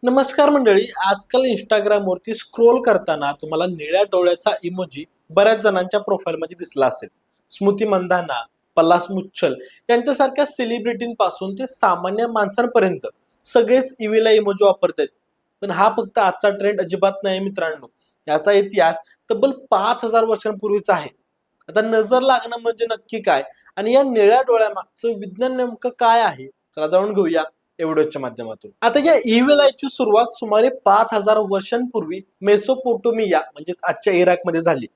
नमस्कार मंडळी. आजकाल इंस्टाग्रामवरती स्क्रोल करताना तुम्हाला निळ्या डोळ्याचा इमोजी बऱ्याच जणांच्या प्रोफाईलमध्ये दिसला असेल. स्मृती मंधाना, पलाश मुच्छल यांच्यासारख्या सेलिब्रिटींपासून ते सामान्य माणसांपर्यंत सगळेच इविला इमोजी वापरतात. पण हा फक्त आजचा ट्रेंड अजिबात नाही मित्रांनो. याचा इतिहास तब्बल 5,000 वर्षांपूर्वीचा आहे. आता नजर लागणं म्हणजे नक्की काय आणि या निळ्या डोळ्यामागचं विज्ञान नेमकं काय आहे, चला जाणून घेऊया या व्हिडिओच्या माध्यमातून. आता या इव्हिल आयची सुरुवात सुमारे 5,000 वर्षांपूर्वी मेसोपोटोमिया म्हणजेच आजच्या इराकमध्ये झाली.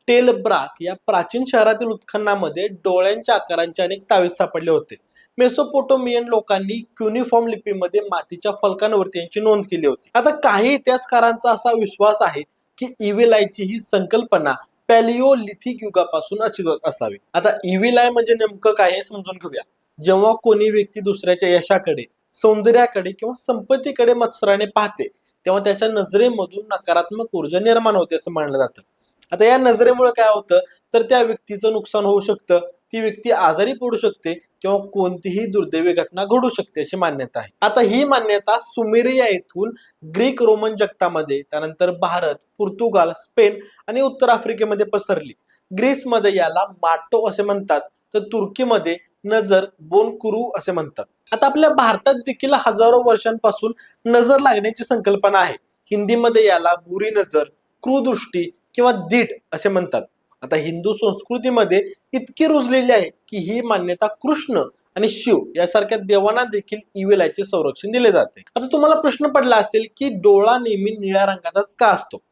टेल ब्राक या प्राचीन शहरातील उत्खननामध्ये डोळ्यांच्या आकारांचे अनेक तावीज सापडले होते. मेसोपोटोमियन लोकांनी क्युनिफॉर्म लिपीमध्ये मातीच्या फलकांवरती यांची नोंद केली होती. आता काही इतिहासकारांचा असा विश्वास आहे की इव्हिल आयची ही संकल्पना पॅलिओलिथिक युगापासून अस्तित्वात असावी. आता इव्हिल आय म्हणजे नेमकं काय हे समजून घेऊया. जेव्हा कोणी व्यक्ती दुसऱ्याच्या यशाकडे, सौंदर्याकडे किंवा संपत्तीकडे मत्सराने पाहते तेव्हा त्याच्या नजरेमधून नकारात्मक ऊर्जा निर्माण होते असं मानलं जातं. आता या नजरेमुळे काय होतं तर त्या व्यक्तीचं नुकसान होऊ शकतं, ती व्यक्ती आजारी पडू शकते किंवा कोणतीही दुर्दैवी घटना घडू शकते अशी मान्यता आहे. आता ही मान्यता सुमेरिया येथून ग्रीक रोमन जगतामध्ये, त्यानंतर भारत, पोर्तुगाल, स्पेन आणि उत्तर आफ्रिकेमध्ये पसरली. ग्रीसमध्ये याला माटो असे म्हणतात, तर तुर्कीमध्ये नजर बोनकुरू असे म्हणतात. आता आपल्या भारतात देखील हजारो वर्षांपासून नजर लागण्याची संकल्पना आहे. हिंदीमध्ये याला बुरी नजर, क्रूदृष्टी किंवा दीट असे म्हणतात. आता हिंदू संस्कृतीमध्ये इतकी रुजलेली आहे की ही मान्यता कृष्ण आणि शिव यासारख्या देवांना देखील इव्हिल आयचे संरक्षण दिले जाते. आता तुम्हाला प्रश्न पडला असेल की डोळा नेहमी निळ्या रंगाचाच का असतो?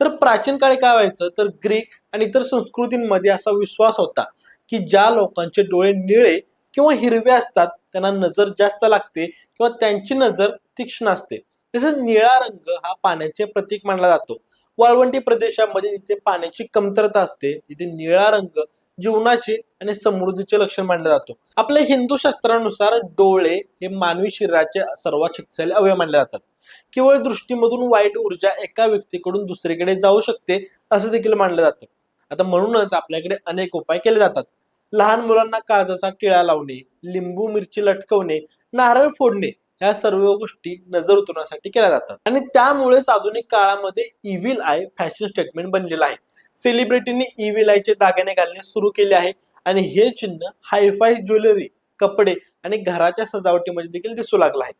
तर प्राचीन काळी काय व्हायचं तर ग्रीक आणि इतर संस्कृतींमध्ये असा विश्वास होता की ज्या लोकांचे डोळे निळे किंवा हिरवे असतात त्यांना नजर जास्त लागते किंवा त्यांची नजर तीक्ष्ण असते. तसेच निळा रंग हा पाण्याचे प्रतीक मानला जातो. वाळवंटी प्रदेशामध्ये जिथे पाण्याची कमतरता असते तिथे निळा रंग जीवनाचे आणि समृद्धीचे लक्षण मानला जातो. आपल्या हिंदू शास्त्रानुसार डोळे हे मानवी शरीराचे सर्वात शक्तिशाली अवयव मानले जातात. केवळ दृष्टीमधून वाईट ऊर्जा एका व्यक्तीकडून दुसरीकडे जाऊ शकते असं देखील मानलं जातं. आता म्हणूनच आपल्याकडे अनेक उपाय केले जातात. लहान मुलांना काळजाचा टिळा लावणे, लिंबू मिरची लटकवणे, नारळ फोडणे ह्या सर्व गोष्टी नजर उतरवण्यासाठी केल्या जातात. आणि त्यामुळेच आधुनिक काळामध्ये इव्हिल आय फॅशन स्टेटमेंट बनलेलं आहे. सेलिब्रिटींनी इव्हिल आयचे दागिने घालणे सुरू केले आहे आणि हे चिन्ह हायफाय ज्वेलरी, कपडे आणि घराच्या सजावटीमध्ये देखील दिसू लागलं आहे.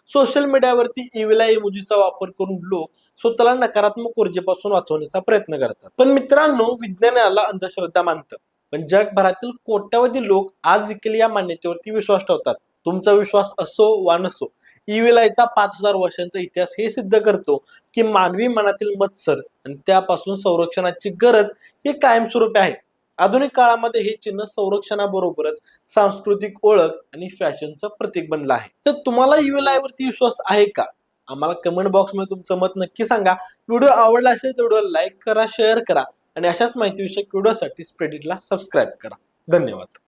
सोशल मीडियावरती इव्हिल आय इमोजीचा वापर करून लोक स्वतःला नकारात्मक ऊर्जेपासून वाचवण्याचा प्रयत्न करतात. पण मित्रांनो, विज्ञानाला अंधश्रद्धा मानतं, पण जगभरातील कोट्यावधी लोक आज देखील या मान्यतेवरती विश्वास ठेवतात. तुमचा विश्वास असो वा नसो, इव्हिल आयचा 5,000 वर्षांचा इतिहास हे सिद्ध करतो की मानवी मनातील मत्सर आणि त्यापासून संरक्षणाची गरज ही कायमस्वरूपी आहे. आधुनिक काळामध्ये हे चिन्ह संरक्षणाबरोबरच सांस्कृतिक ओळख आणि फॅशनचं प्रतीक बनलं आहे. तर तुम्हाला इव्हिल आय वरती विश्वास आहे का? आम्हाला कमेंट बॉक्समध्ये तुमचं मत नक्की सांगा. व्हिडिओ आवडला असेल तर व्हिडिओ लाईक करा, शेअर करा आणि अशाच माहितीविषयक व्हिडिओसाठी स्प्रेडिटला सबस्क्राईब करा. धन्यवाद.